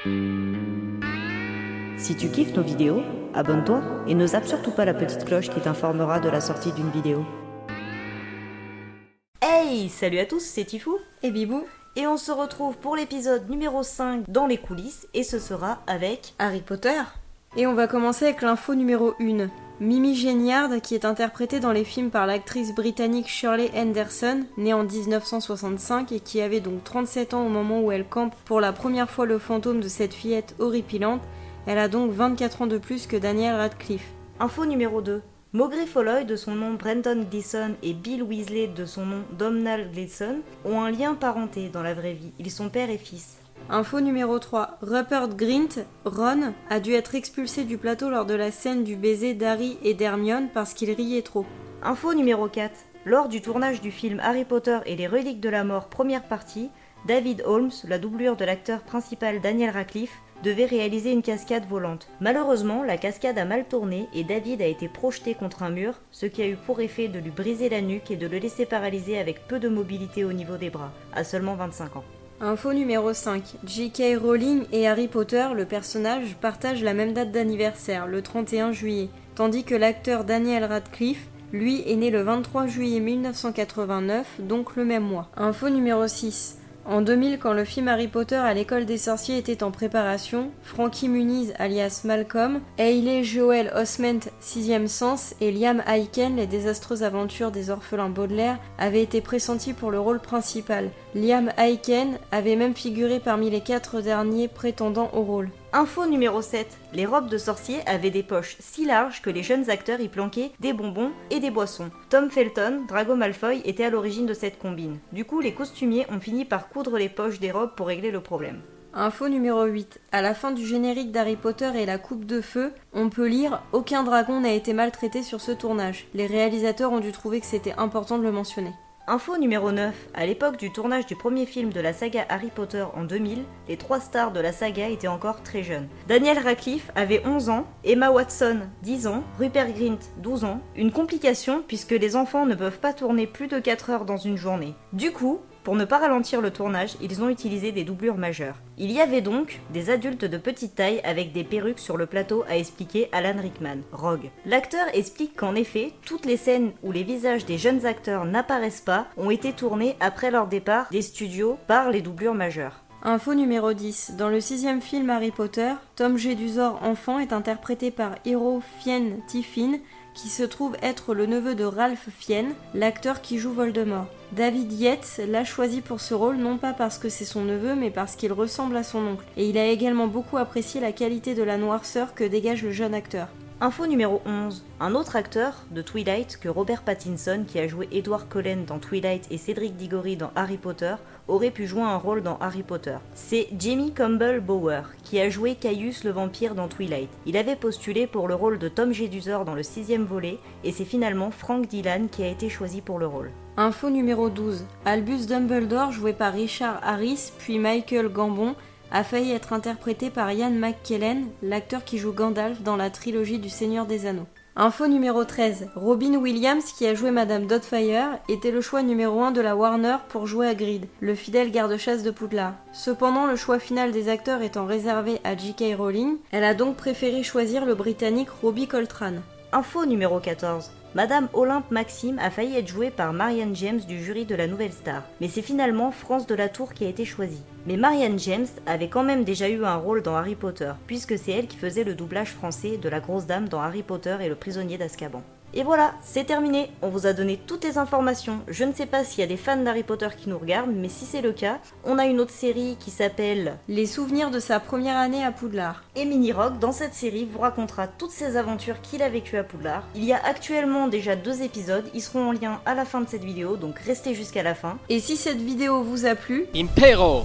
Si tu kiffes nos vidéos, abonne-toi et ne zappe surtout pas la petite cloche qui t'informera de la sortie d'une vidéo. Hey, salut à tous, c'est Tifou et Bibou, et on se retrouve pour l'épisode numéro 5 dans les coulisses, et ce sera avec Harry Potter. Et on va commencer avec l'info numéro 1. Mimi Géniard, qui est interprétée dans les films par l'actrice britannique Shirley Henderson, née en 1965 et qui avait donc 37 ans au moment où elle campe pour la première fois le fantôme de cette fillette horripilante. Elle a donc 24 ans de plus que Daniel Radcliffe. Info numéro 2. Maugrey Folloy, de son nom Brendan Gleeson, et Bill Weasley, de son nom Domhnall Gleeson, ont un lien parenté dans la vraie vie. Ils sont père et fils. Info numéro 3. Rupert Grint, Ron, a dû être expulsé du plateau lors de la scène du baiser d'Harry et d'Hermione parce qu'il riait trop. Info numéro 4. Lors du tournage du film Harry Potter et les reliques de la mort première partie, David Holmes, la doublure de l'acteur principal Daniel Radcliffe, devait réaliser une cascade volante. Malheureusement, la cascade a mal tourné et David a été projeté contre un mur, ce qui a eu pour effet de lui briser la nuque et de le laisser paralysé avec peu de mobilité au niveau des bras, à seulement 25 ans. Info numéro 5. J.K. Rowling et Harry Potter, le personnage, partagent la même date d'anniversaire, le 31 juillet, tandis que l'acteur Daniel Radcliffe, lui, est né le 23 juillet 1989, donc le même mois. Info numéro 6. En 2000, quand le film Harry Potter à l'école des sorciers était en préparation, Frankie Muniz alias Malcolm, Hayley Joel Osment 6e sens et Liam Aiken, les désastreuses aventures des orphelins Baudelaire, avaient été pressentis pour le rôle principal. Liam Aiken avait même figuré parmi les 4 derniers prétendants au rôle. Info numéro 7. Les robes de sorciers avaient des poches si larges que les jeunes acteurs y planquaient des bonbons et des boissons. Tom Felton, Drago Malfoy, était à l'origine de cette combine. Du coup, les costumiers ont fini par coudre les poches des robes pour régler le problème. Info numéro 8. À la fin du générique d'Harry Potter et la Coupe de Feu, on peut lire « Aucun dragon n'a été maltraité sur ce tournage ». Les réalisateurs ont dû trouver que c'était important de le mentionner. Info numéro 9. À l'époque du tournage du premier film de la saga Harry Potter en 2000, les 3 stars de la saga étaient encore très jeunes. Daniel Radcliffe avait 11 ans, Emma Watson 10 ans, Rupert Grint 12 ans. Une complication puisque les enfants ne peuvent pas tourner plus de 4 heures dans une journée. Du coup, pour ne pas ralentir le tournage, ils ont utilisé des doublures majeures. Il y avait donc des adultes de petite taille avec des perruques sur le plateau, a expliqué Alan Rickman, Rogue. L'acteur explique qu'en effet, toutes les scènes où les visages des jeunes acteurs n'apparaissent pas ont été tournées après leur départ des studios par les doublures majeures. Info numéro 10. Dans le 6e film Harry Potter, Tom Jedusor enfant est interprété par Hero Fiennes Tiffin, qui se trouve être le neveu de Ralph Fiennes, l'acteur qui joue Voldemort. David Yates l'a choisi pour ce rôle non pas parce que c'est son neveu, mais parce qu'il ressemble à son oncle. Et il a également beaucoup apprécié la qualité de la noirceur que dégage le jeune acteur. Info numéro 11. Un autre acteur de Twilight que Robert Pattinson, qui a joué Edward Cullen dans Twilight et Cédric Diggory dans Harry Potter, aurait pu jouer un rôle dans Harry Potter. C'est Jamie Campbell Bower, qui a joué Caius le vampire dans Twilight. Il avait postulé pour le rôle de Tom Jedusor dans le 6e volet, et c'est finalement Frank Dillon qui a été choisi pour le rôle. Info numéro 12. Albus Dumbledore, joué par Richard Harris, puis Michael Gambon, a failli être interprété par Ian McKellen, l'acteur qui joue Gandalf dans la trilogie du Seigneur des Anneaux. Info numéro 13. Robin Williams, qui a joué Madame Doubtfire, était le choix numéro 1 de la Warner pour jouer Hagrid, le fidèle garde-chasse de Poudlard. Cependant, le choix final des acteurs étant réservé à J.K. Rowling, elle a donc préféré choisir le Britannique Robbie Coltrane. Info numéro 14. Madame Olympe Maxime a failli être jouée par Marianne James du jury de la Nouvelle Star, mais c'est finalement France Delatour qui a été choisie. Mais Marianne James avait quand même déjà eu un rôle dans Harry Potter, puisque c'est elle qui faisait le doublage français de la grosse dame dans Harry Potter et le prisonnier d'Azkaban. Et voilà, c'est terminé, on vous a donné toutes les informations. Je ne sais pas s'il y a des fans d'Harry Potter qui nous regardent, mais si c'est le cas, on a une autre série qui s'appelle Les souvenirs de sa première année à Poudlard. Et Mini Rock, dans cette série, vous racontera toutes ses aventures qu'il a vécues à Poudlard. Il y a actuellement déjà 2 épisodes, ils seront en lien à la fin de cette vidéo, donc restez jusqu'à la fin. Et si cette vidéo vous a plu, Impero